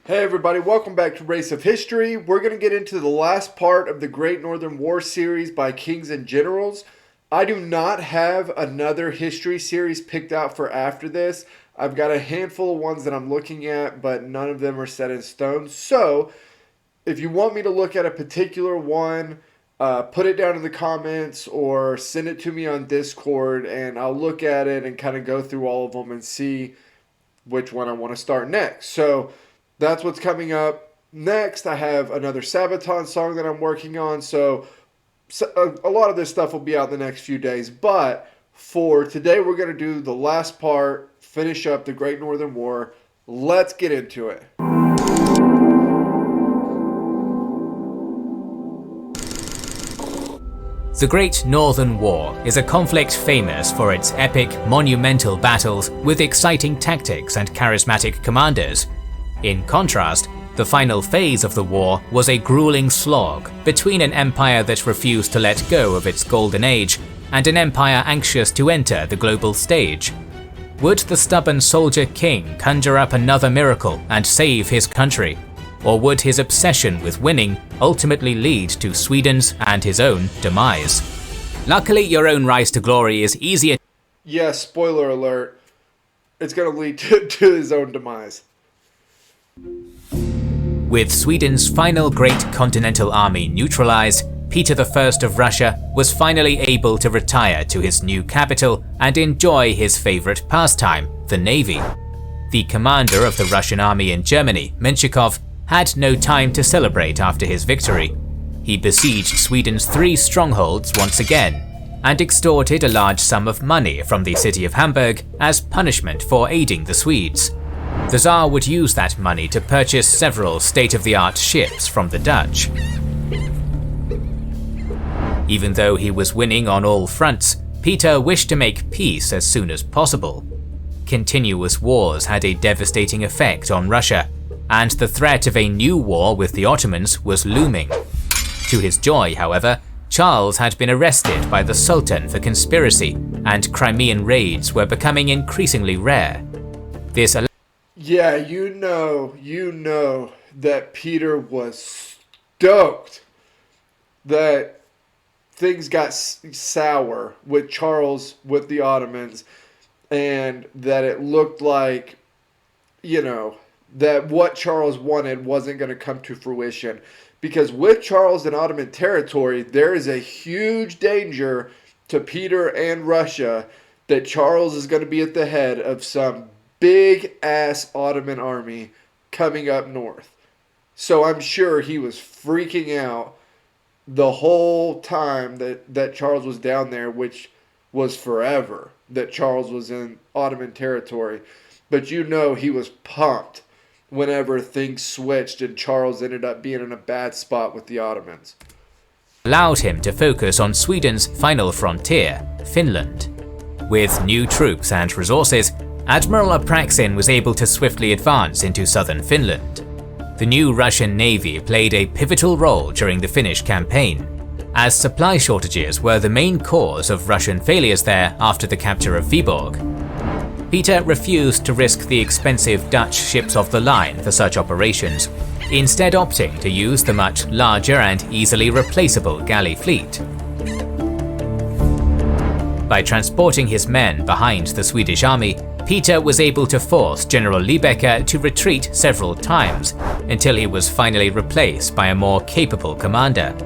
Hey everybody, welcome back to Race of History. We're going to get into the last part of the Great Northern War series by Kings and Generals. I do not have another history series picked out for after this. I've got a handful of ones that I'm looking at, but none of them are set in stone. So, if you want me to look at a particular one, put it down in the comments or send it to me on Discord, and I'll look at it and kind of go through all of them and see which one I want to start next. So, that's what's coming up. Next, I have another Sabaton song that I'm working on. So a lot of this stuff will be out in the next few days. But for today, we're going to do the last part, finish up the Great Northern War. Let's get into it. The Great Northern War is a conflict famous for its epic, monumental battles with exciting tactics and charismatic commanders. In contrast, the final phase of the war was a grueling slog between an empire that refused to let go of its golden age and an empire anxious to enter the global stage. Would the stubborn soldier king conjure up another miracle and save his country? Or would his obsession with winning ultimately lead to Sweden's and his own demise? Luckily, your own rise to glory is easier. Yes, spoiler alert. It's going to lead to his own demise. With Sweden's final great continental army neutralized, Peter I of Russia was finally able to retire to his new capital and enjoy his favorite pastime, the navy. The commander of the Russian army in Germany, Menshikov, had no time to celebrate after his victory. He besieged Sweden's 3 strongholds once again, and extorted a large sum of money from the city of Hamburg as punishment for aiding the Swedes. The Tsar would use that money to purchase several state-of-the-art ships from the Dutch. Even though he was winning on all fronts, Peter wished to make peace as soon as possible. Continuous wars had a devastating effect on Russia, and the threat of a new war with the Ottomans was looming. To his joy, however, Charles had been arrested by the Sultan for conspiracy, and Crimean raids were becoming increasingly rare. This Yeah, you know that Peter was stoked that things got sour with Charles, with the Ottomans, and that it looked like, that what Charles wanted wasn't going to come to fruition. Because with Charles in Ottoman territory, there is a huge danger to Peter and Russia that Charles is going to be at the head of some big ass Ottoman army coming up north. So I'm sure he was freaking out the whole time that Charles was down there, which was forever that Charles was in Ottoman territory. But he was pumped whenever things switched and Charles ended up being in a bad spot with the Ottomans. Allowed him to focus on Sweden's final frontier, Finland. With new troops and resources, Admiral Apraksin was able to swiftly advance into southern Finland. The new Russian navy played a pivotal role during the Finnish campaign, as supply shortages were the main cause of Russian failures there after the capture of Viborg. Peter refused to risk the expensive Dutch ships of the line for such operations, instead opting to use the much larger and easily replaceable galley fleet. By transporting his men behind the Swedish army, Peter was able to force General Liebecker to retreat several times, until he was finally replaced by a more capable commander.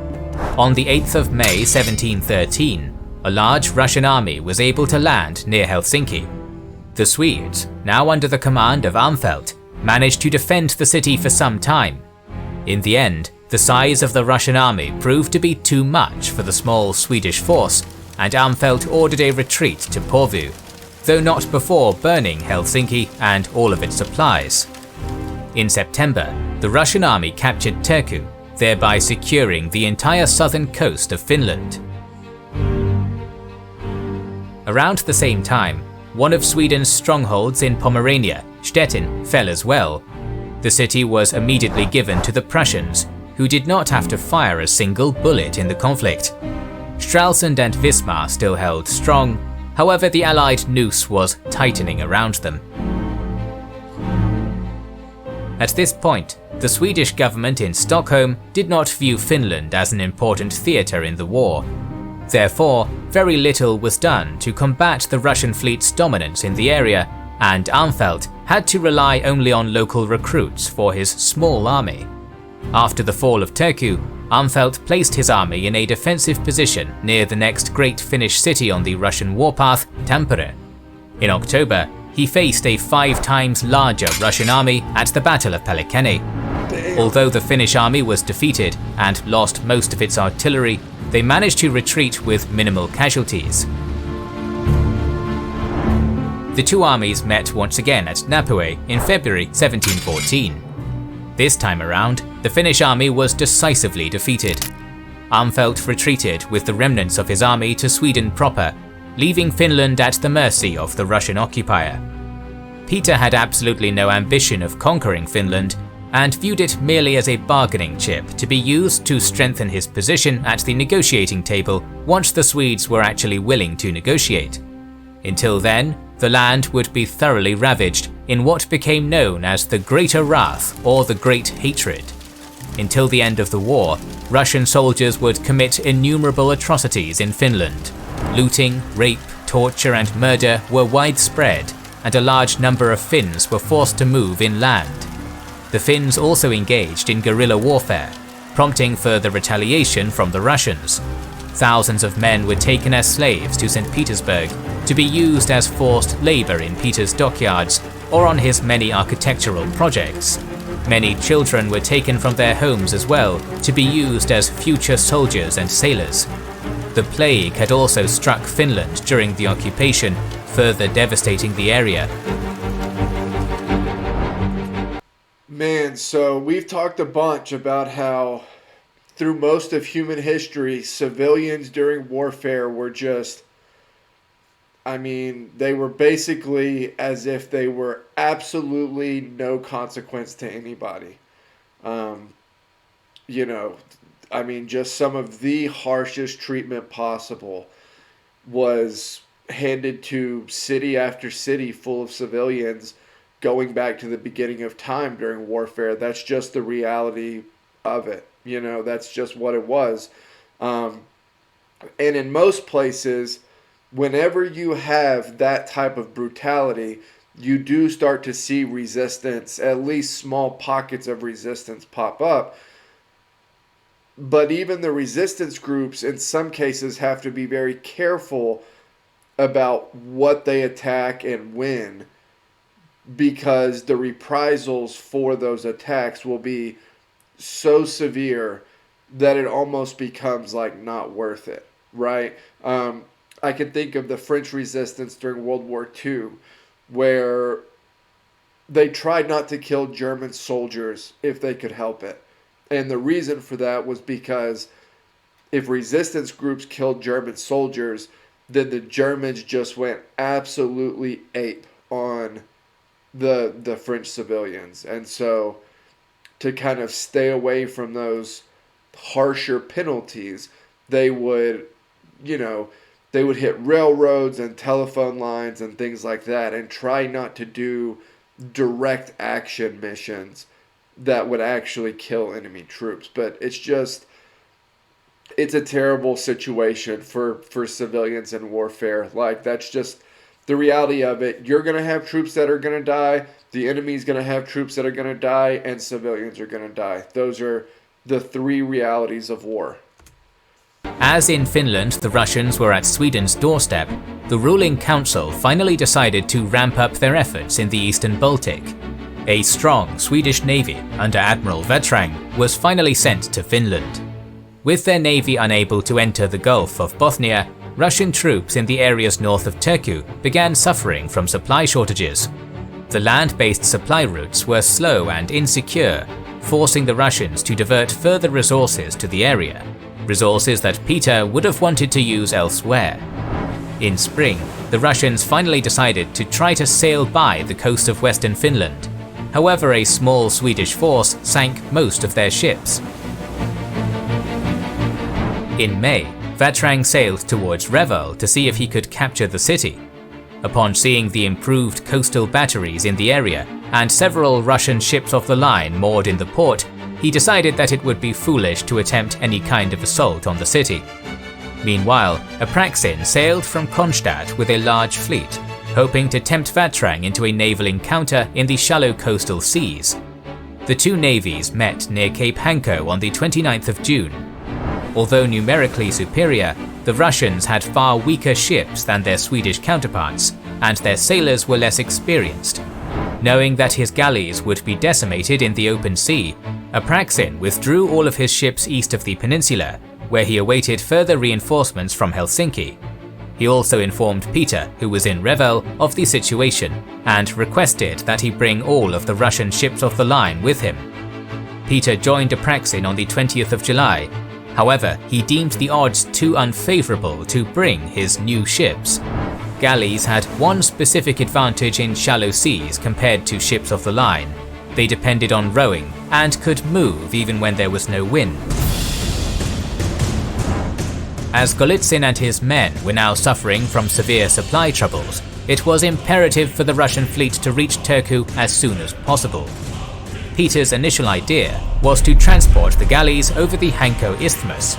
On the 8th of May 1713, a large Russian army was able to land near Helsinki. The Swedes, now under the command of Armfeldt, managed to defend the city for some time. In the end, the size of the Russian army proved to be too much for the small Swedish force, and Armfeldt ordered a retreat to Porvoo, though not before burning Helsinki and all of its supplies. In September, the Russian army captured Turku, thereby securing the entire southern coast of Finland. Around the same time, one of Sweden's strongholds in Pomerania, Stettin, fell as well. The city was immediately given to the Prussians, who did not have to fire a single bullet in the conflict. Stralsund and Wismar still held strong, however the Allied noose was tightening around them. At this point, the Swedish government in Stockholm did not view Finland as an important theatre in the war. Therefore, very little was done to combat the Russian fleet's dominance in the area, and Armfeldt had to rely only on local recruits for his small army. After the fall of Turku, Armfeldt placed his army in a defensive position near the next great Finnish city on the Russian warpath, Tampere. In October, he faced a 5 times larger Russian army at the Battle of Pelikkene. Although the Finnish army was defeated and lost most of its artillery, they managed to retreat with minimal casualties. The two armies met once again at Napue in February 1714. This time around, the Finnish army was decisively defeated. Armfeldt retreated with the remnants of his army to Sweden proper, leaving Finland at the mercy of the Russian occupier. Peter had absolutely no ambition of conquering Finland, and viewed it merely as a bargaining chip to be used to strengthen his position at the negotiating table once the Swedes were actually willing to negotiate. Until then, the land would be thoroughly ravaged in what became known as the Greater Wrath or the Great Hatred. Until the end of the war, Russian soldiers would commit innumerable atrocities in Finland. Looting, rape, torture and murder were widespread, and a large number of Finns were forced to move inland. The Finns also engaged in guerrilla warfare, prompting further retaliation from the Russians. Thousands of men were taken as slaves to St. Petersburg to be used as forced labor in Peter's dockyards or on his many architectural projects. Many children were taken from their homes as well to be used as future soldiers and sailors. The plague had also struck Finland during the occupation, further devastating the area. Man, so we've talked a bunch about how through most of human history, civilians during warfare were just, they were basically as if they were absolutely no consequence to anybody. Just some of the harshest treatment possible was handed to city after city full of civilians going back to the beginning of time during warfare. That's just the reality of it. That's just what it was. And in most places, whenever you have that type of brutality, you do start to see resistance, at least small pockets of resistance pop up. But even the resistance groups, in some cases, have to be very careful about what they attack and when, because the reprisals for those attacks will be so severe that it almost becomes not worth it, right? I can think of the French resistance during World War II, where they tried not to kill German soldiers if they could help it. And the reason for that was because if resistance groups killed German soldiers, then the Germans just went absolutely ape on the French civilians. And so to kind of stay away from those harsher penalties, they would hit railroads and telephone lines and things like that and try not to do direct action missions that would actually kill enemy troops. But it's a terrible situation for civilians in warfare. That's just the reality of it. You're going to have troops that are going to die. The enemy's going to have troops that are going to die, and civilians are going to die. Those are the three realities of war. As in Finland, the Russians were at Sweden's doorstep, the ruling council finally decided to ramp up their efforts in the eastern Baltic. A strong Swedish navy under Admiral Vatrang was finally sent to Finland. With their navy unable to enter the Gulf of Bothnia, Russian troops in the areas north of Turku began suffering from supply shortages. The land-based supply routes were slow and insecure, forcing the Russians to divert further resources to the area, resources that Peter would have wanted to use elsewhere. In spring, the Russians finally decided to try to sail by the coast of western Finland. However, a small Swedish force sank most of their ships. In May, Vatrang sailed towards Reval to see if he could capture the city. Upon seeing the improved coastal batteries in the area and several Russian ships of the line moored in the port, he decided that it would be foolish to attempt any kind of assault on the city. Meanwhile, Apraxin sailed from Kronstadt with a large fleet, hoping to tempt Vatrang into a naval encounter in the shallow coastal seas. The two navies met near Cape Hanko on the 29th of June. Although numerically superior, the Russians had far weaker ships than their Swedish counterparts, and their sailors were less experienced. Knowing that his galleys would be decimated in the open sea, Apraxin withdrew all of his ships east of the peninsula, where he awaited further reinforcements from Helsinki. He also informed Peter, who was in Revel, of the situation, and requested that he bring all of the Russian ships of the line with him. Peter joined Apraxin on the 20th of July. However, he deemed the odds too unfavourable to bring his new ships. Galleys had one specific advantage in shallow seas compared to ships of the line. They depended on rowing and could move even when there was no wind. As Golitsyn and his men were now suffering from severe supply troubles, it was imperative for the Russian fleet to reach Turku as soon as possible. Peter's initial idea was to transport the galleys over the Hanko Isthmus.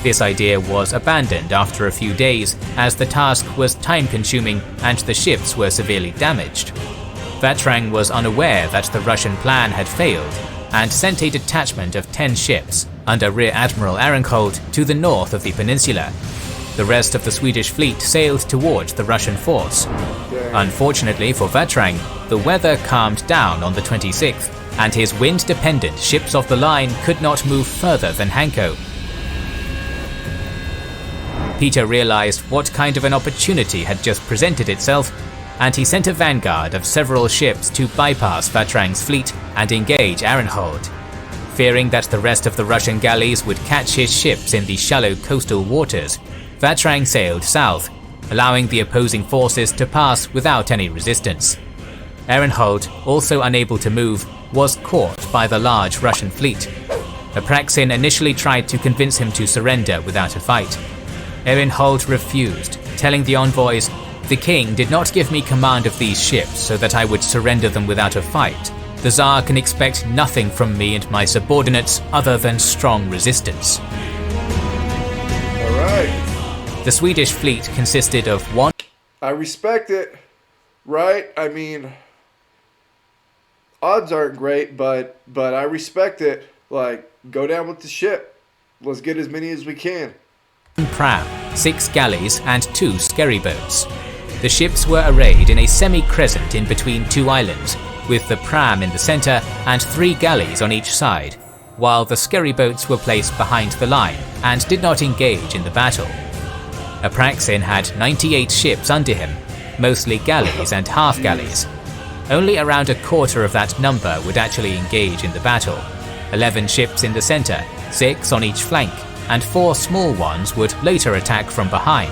This idea was abandoned after a few days as the task was time-consuming and the ships were severely damaged. Vatrang was unaware that the Russian plan had failed and sent a detachment of 10 ships under Rear Admiral Ehrenhold to the north of the peninsula. The rest of the Swedish fleet sailed towards the Russian force. Unfortunately for Vatrang, the weather calmed down on the 26th, and his wind-dependent ships of the line could not move further than Hanko. Peter realized what kind of an opportunity had just presented itself, and he sent a vanguard of several ships to bypass Vatrang's fleet and engage Ehrenhold. Fearing that the rest of the Russian galleys would catch his ships in the shallow coastal waters, Vatrang sailed south, allowing the opposing forces to pass without any resistance. Ehrenhold, also unable to move, was caught by the large Russian fleet. Apraxin initially tried to convince him to surrender without a fight. Ehrenhold refused, telling the envoys, "The king did not give me command of these ships so that I would surrender them without a fight. The Tsar can expect nothing from me and my subordinates other than strong resistance." Alright. The Swedish fleet consisted of one. I respect it, right? I mean, odds aren't great, but I respect it. Like, go down with the ship. Let's get as many as we can. Pram, 6 galleys, and 2 skerry boats. The ships were arrayed in a semi-crescent in between 2 islands, with the pram in the center and 3 galleys on each side, while the skerry boats were placed behind the line and did not engage in the battle. Apraxin had 98 ships under him, mostly galleys and half-galleys. Only around a quarter of that number would actually engage in the battle. 11 ships in the center, 6 on each flank, and 4 small ones would later attack from behind.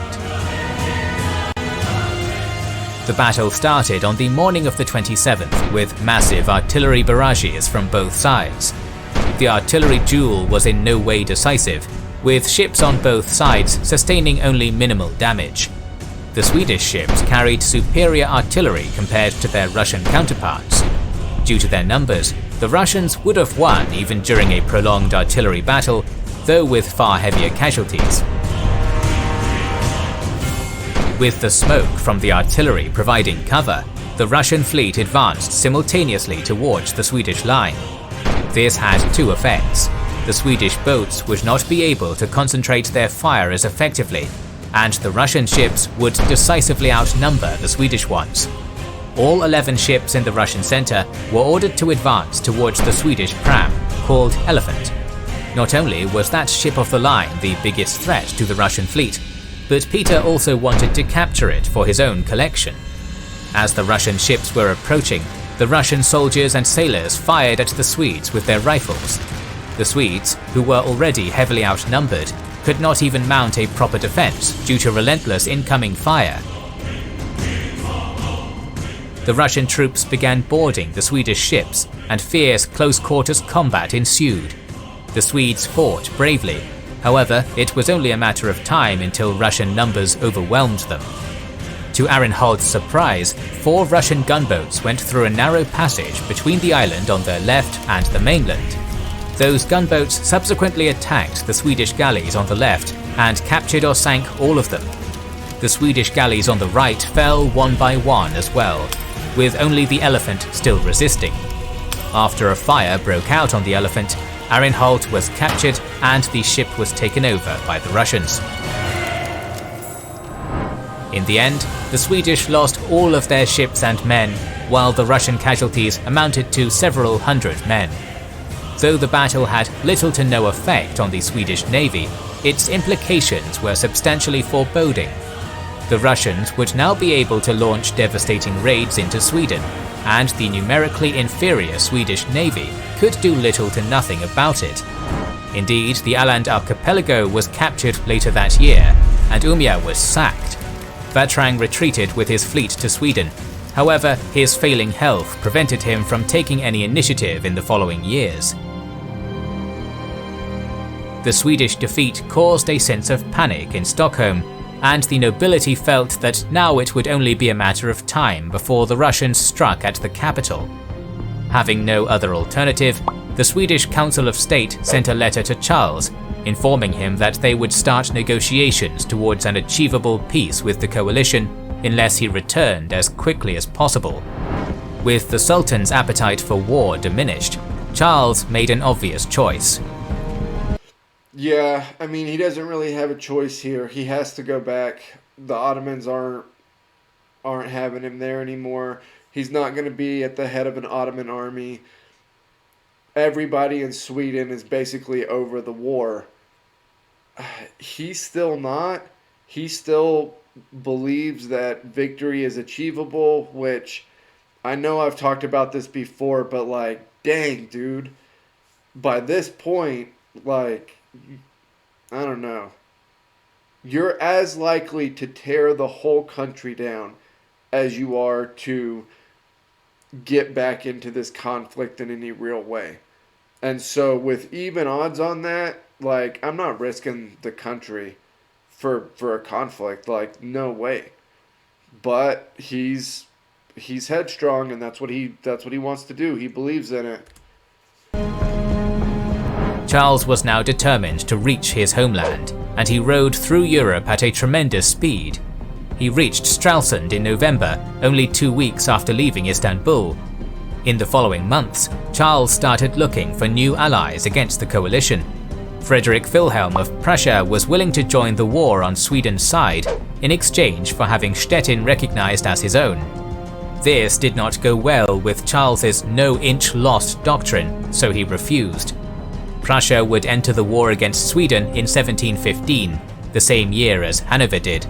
The battle started on the morning of the 27th with massive artillery barrages from both sides. The artillery duel was in no way decisive, with ships on both sides sustaining only minimal damage. The Swedish ships carried superior artillery compared to their Russian counterparts. Due to their numbers, the Russians would have won even during a prolonged artillery battle, though with far heavier casualties. With the smoke from the artillery providing cover, the Russian fleet advanced simultaneously towards the Swedish line. This had 2 effects. The Swedish boats would not be able to concentrate their fire as effectively, and the Russian ships would decisively outnumber the Swedish ones. All 11 ships in the Russian center were ordered to advance towards the Swedish pram, called Elephant. Not only was that ship of the line the biggest threat to the Russian fleet, but Peter also wanted to capture it for his own collection. As the Russian ships were approaching, the Russian soldiers and sailors fired at the Swedes with their rifles. The Swedes, who were already heavily outnumbered, could not even mount a proper defense due to relentless incoming fire. The Russian troops began boarding the Swedish ships, and fierce close-quarters combat ensued. The Swedes fought bravely. However, it was only a matter of time until Russian numbers overwhelmed them. To Arinhold's surprise, 4 Russian gunboats went through a narrow passage between the island on the left and the mainland. Those gunboats subsequently attacked the Swedish galleys on the left and captured or sank all of them. The Swedish galleys on the right fell one by one as well, with only the Elephant still resisting. After a fire broke out on the Elephant, Arinhold was captured and the ship was taken over by the Russians. In the end, the Swedish lost all of their ships and men, while the Russian casualties amounted to several hundred men. Though the battle had little to no effect on the Swedish navy, its implications were substantially foreboding. The Russians would now be able to launch devastating raids into Sweden, and the numerically inferior Swedish navy could do little to nothing about it. Indeed, the Åland archipelago was captured later that year, and Umeå was sacked. Vatrang retreated with his fleet to Sweden. However, his failing health prevented him from taking any initiative in the following years. The Swedish defeat caused a sense of panic in Stockholm, and the nobility felt that now it would only be a matter of time before the Russians struck at the capital. Having no other alternative, the Swedish Council of State sent a letter to Charles, informing him that they would start negotiations towards an achievable peace with the coalition unless he returned as quickly as possible. With the Sultan's appetite for war diminished, Charles made an obvious choice. Yeah, I mean, he doesn't really have a choice here. He has to go back. The Ottomans aren't having him there anymore. He's not going to be at the head of an Ottoman army. Everybody in Sweden is basically over the war. He's still not. He still believes that victory is achievable, which I know I've talked about this before, but like, dang, dude. By this point, like, I don't know. You're as likely to tear the whole country down as you are to get back into this conflict in any real way. And so with even odds on that, like, I'm not risking the country for a conflict. Like, no way. But he's headstrong, and that's what he wants to do. He believes in it. Charles was now determined to reach his homeland, and he rode through Europe at a tremendous speed. He reached Stralsund in November, only 2 weeks after leaving Istanbul. In the following months, Charles started looking for new allies against the coalition. Frederick Wilhelm of Prussia was willing to join the war on Sweden's side in exchange for having Stettin recognized as his own. This did not go well with Charles's no inch lost doctrine, so he refused. Prussia would enter the war against Sweden in 1715, the same year as Hanover did.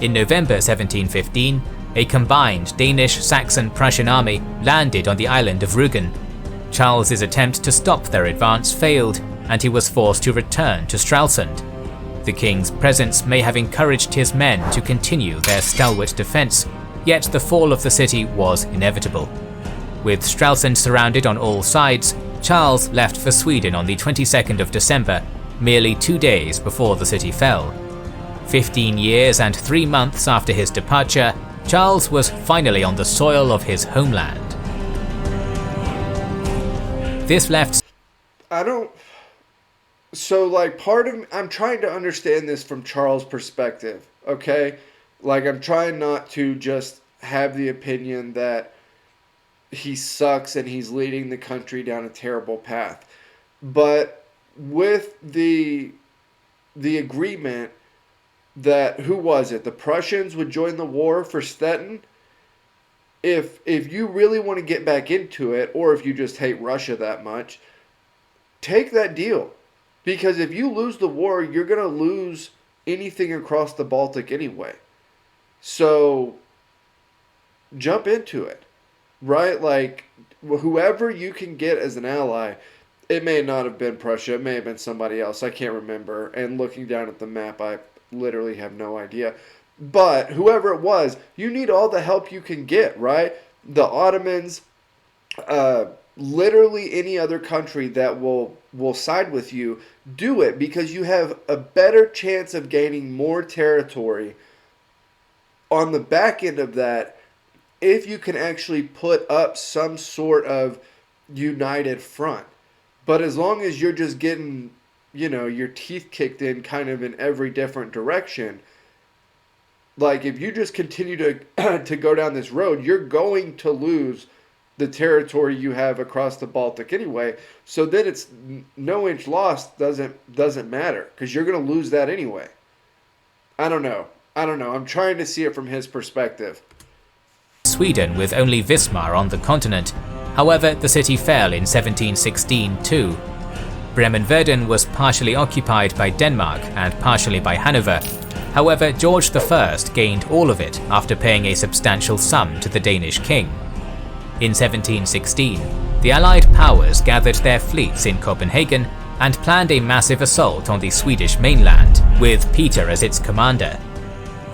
In November 1715, a combined Danish-Saxon-Prussian army landed on the island of Rügen. Charles's attempt to stop their advance failed, and he was forced to return to Stralsund. The king's presence may have encouraged his men to continue their stalwart defense, yet the fall of the city was inevitable. With Stralsund surrounded on all sides, Charles left for Sweden on the 22nd of December, merely 2 days before the city fell. 15 years and 3 months after his departure, Charles was finally on the soil of his homeland. This left... So, like, I'm trying to understand this from Charles' perspective, okay? Like, I'm trying not to just have the opinion that he sucks and he's leading the country down a terrible path. But with the agreement that, who was it? The Prussians would join the war for Stettin? If you really want to get back into it, or if you just hate Russia that much, take that deal. Because if you lose the war, you're going to lose anything across the Baltic anyway. So, jump into it. Right? Like, whoever you can get as an ally, it may not have been Prussia, it may have been somebody else, I can't remember. And looking down at the map, I literally have no idea. But whoever it was, you need all the help you can get, right? The Ottomans, literally any other country that will side with you, do it, because you have a better chance of gaining more territory on the back end of that if you can actually put up some sort of united front. But as long as you're just getting, your teeth kicked in kind of in every different direction, like if you just continue to go down this road, you're going to lose the territory you have across the Baltic anyway. So then it's no inch lost doesn't matter, because you're going to lose that anyway. I don't know. I'm trying to see it from his perspective. Sweden with only Wismar on the continent. However, the city fell in 1716 too. Bremen-Verden was partially occupied by Denmark and partially by Hanover. However, George I gained all of it after paying a substantial sum to the Danish king. In 1716, the Allied powers gathered their fleets in Copenhagen and planned a massive assault on the Swedish mainland, with Peter as its commander.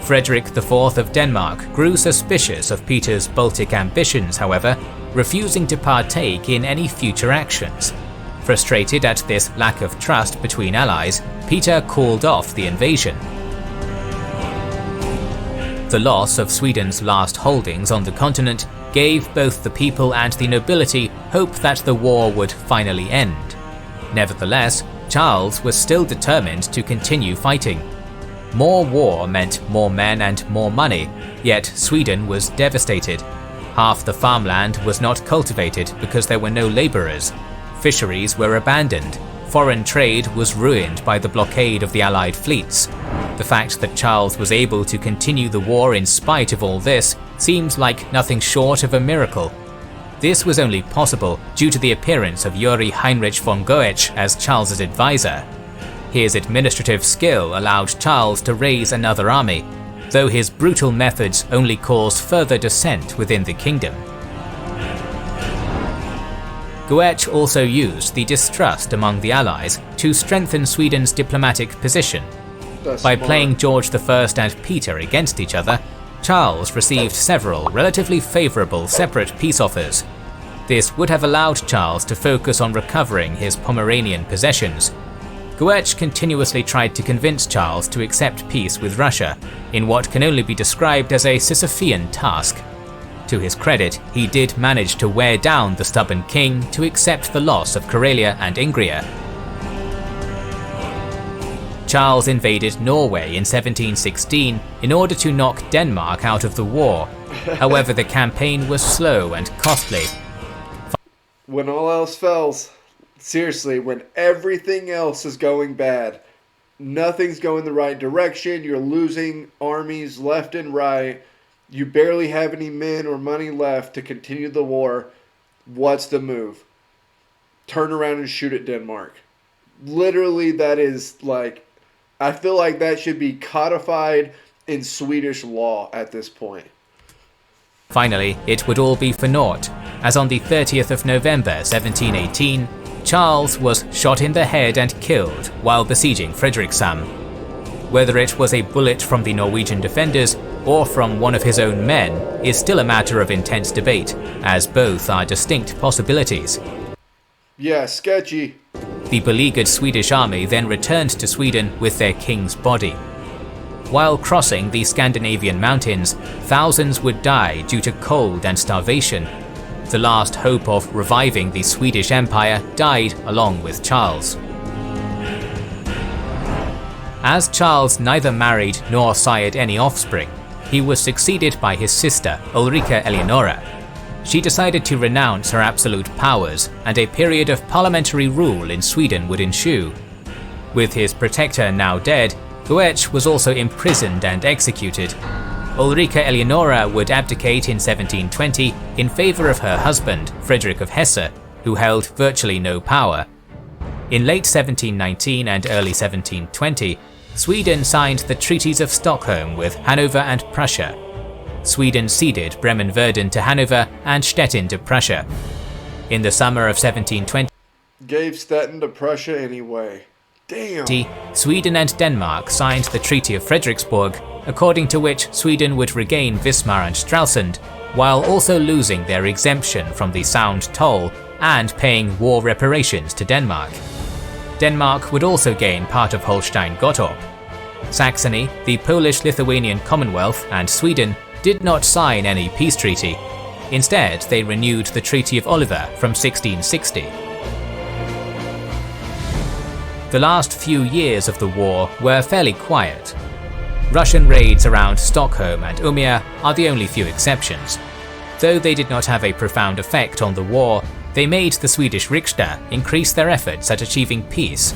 Frederick IV of Denmark grew suspicious of Peter's Baltic ambitions, however, refusing to partake in any future actions. Frustrated at this lack of trust between allies, Peter called off the invasion. The loss of Sweden's last holdings on the continent gave both the people and the nobility hope that the war would finally end. Nevertheless, Charles was still determined to continue fighting. More war meant more men and more money, yet Sweden was devastated. Half the farmland was not cultivated because there were no labourers. Fisheries were abandoned. Foreign trade was ruined by the blockade of the Allied fleets. The fact that Charles was able to continue the war in spite of all this seems like nothing short of a miracle. This was only possible due to the appearance of Juri Heinrich von Goetz as Charles's advisor. His administrative skill allowed Charles to raise another army, though his brutal methods only caused further dissent within the kingdom. Goetz also used the distrust among the allies to strengthen Sweden's diplomatic position. By playing George I and Peter against each other, Charles received several relatively favourable separate peace offers. This would have allowed Charles to focus on recovering his Pomeranian possessions. Goetz continuously tried to convince Charles to accept peace with Russia, in what can only be described as a Sisyphean task. To his credit, he did manage to wear down the stubborn king to accept the loss of Karelia and Ingria. Charles invaded Norway in 1716 in order to knock Denmark out of the war. However, the campaign was slow and costly. When all else fails, seriously, when everything else is going bad, nothing's going the right direction, you're losing armies left and right, you barely have any men or money left to continue the war, what's the move? Turn around and shoot at Denmark. Literally, that is like, I feel like that should be codified in Swedish law at this point. Finally, it would all be for naught, as on the 30th of November 1718, Charles was shot in the head and killed while besieging Frederikshamn. Whether it was a bullet from the Norwegian defenders or from one of his own men is still a matter of intense debate, as both are distinct possibilities. Yeah, sketchy. The beleaguered Swedish army then returned to Sweden with their king's body. While crossing the Scandinavian mountains, thousands would die due to cold and starvation. The last hope of reviving the Swedish Empire died along with Charles. As Charles neither married nor sired any offspring, he was succeeded by his sister Ulrika Eleonora. She decided to renounce her absolute powers, and a period of parliamentary rule in Sweden would ensue. With his protector now dead, Goetz was also imprisoned and executed. Ulrika Eleonora would abdicate in 1720 in favour of her husband, Frederick of Hesse, who held virtually no power. In late 1719 and early 1720, Sweden signed the Treaties of Stockholm with Hanover and Prussia. Sweden ceded Bremen-Verden to Hanover and Stettin to Prussia. In the summer of 1720, gave Stettin to Prussia anyway. Damn. Sweden and Denmark signed the Treaty of Frederiksborg, according to which Sweden would regain Wismar and Stralsund, while also losing their exemption from the Sound Toll and paying war reparations to Denmark. Denmark would also gain part of Holstein-Gottorp. Saxony, the Polish-Lithuanian Commonwealth, and Sweden did not sign any peace treaty. Instead, they renewed the Treaty of Oliva from 1660. The last few years of the war were fairly quiet. Russian raids around Stockholm and Umeå are the only few exceptions. Though they did not have a profound effect on the war, they made the Swedish Riksdag increase their efforts at achieving peace.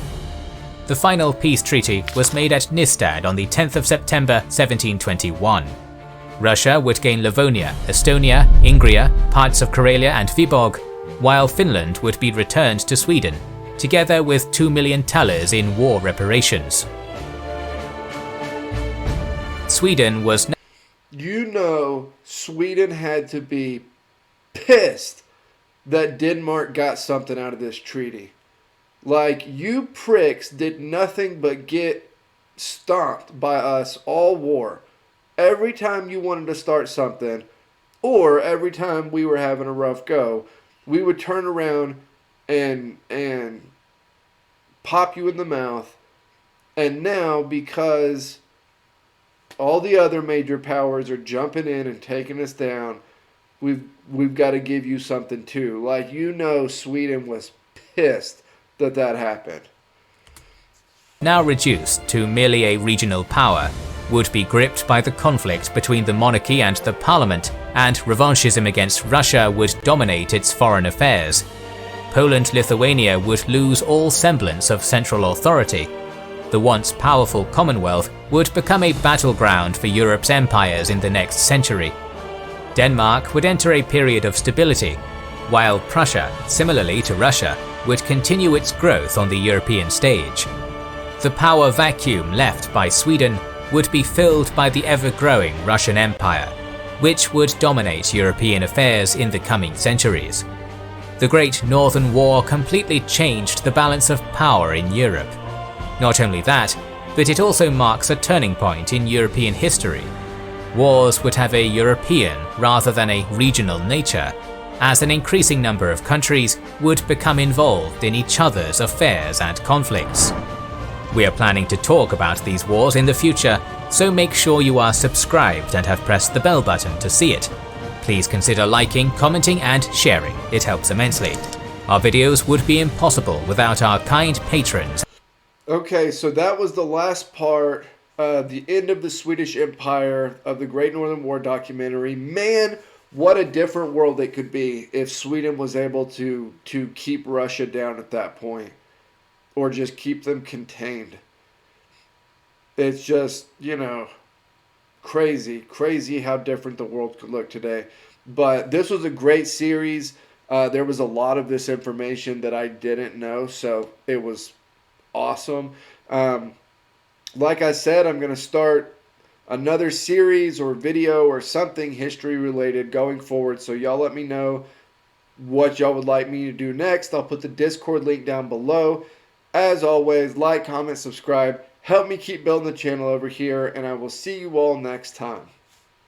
The final peace treaty was made at Nystad on the 10th of September 1721. Russia would gain Livonia, Estonia, Ingria, parts of Karelia and Viborg, while Finland would be returned to Sweden, together with 2 million thalers in war reparations. Sweden was Sweden had to be pissed that Denmark got something out of this treaty. Like, you pricks did nothing but get stomped by us all war. Every time you wanted to start something, or every time we were having a rough go, we would turn around and pop you in the mouth. And now, because all the other major powers are jumping in and taking us down, we've got to give you something too. Like, Sweden was pissed that happened. now reduced to merely a regional power, would be gripped by the conflict between the monarchy and the parliament, and revanchism against Russia would dominate its foreign affairs. Poland-Lithuania would lose all semblance of central authority. The once powerful Commonwealth would become a battleground for Europe's empires in the next century. Denmark would enter a period of stability, while Prussia, similarly to Russia, would continue its growth on the European stage. The power vacuum left by Sweden would be filled by the ever-growing Russian Empire, which would dominate European affairs in the coming centuries. The Great Northern War completely changed the balance of power in Europe. Not only that, but it also marks a turning point in European history. Wars would have a European rather than a regional nature, as an increasing number of countries would become involved in each other's affairs and conflicts. We are planning to talk about these wars in the future, so make sure you are subscribed and have pressed the bell button to see it. Please consider liking, commenting and sharing, it helps immensely. Our videos would be impossible without our kind patrons. Okay, so that was the last part, the end of the Swedish Empire of the Great Northern War documentary. Man, what a different world it could be if Sweden was able to keep Russia down at that point. Or just keep them contained. It's just, crazy how different the world could look today. But this was a great series. There was a lot of this information that I didn't know, so it was awesome. Like I said, I'm going to start another series or video or something history related going forward, so y'all let me know what y'all would like me to do next. I'll put the Discord link down below. As always, like, comment, subscribe. Help me keep building the channel over here, and I will see you all next time.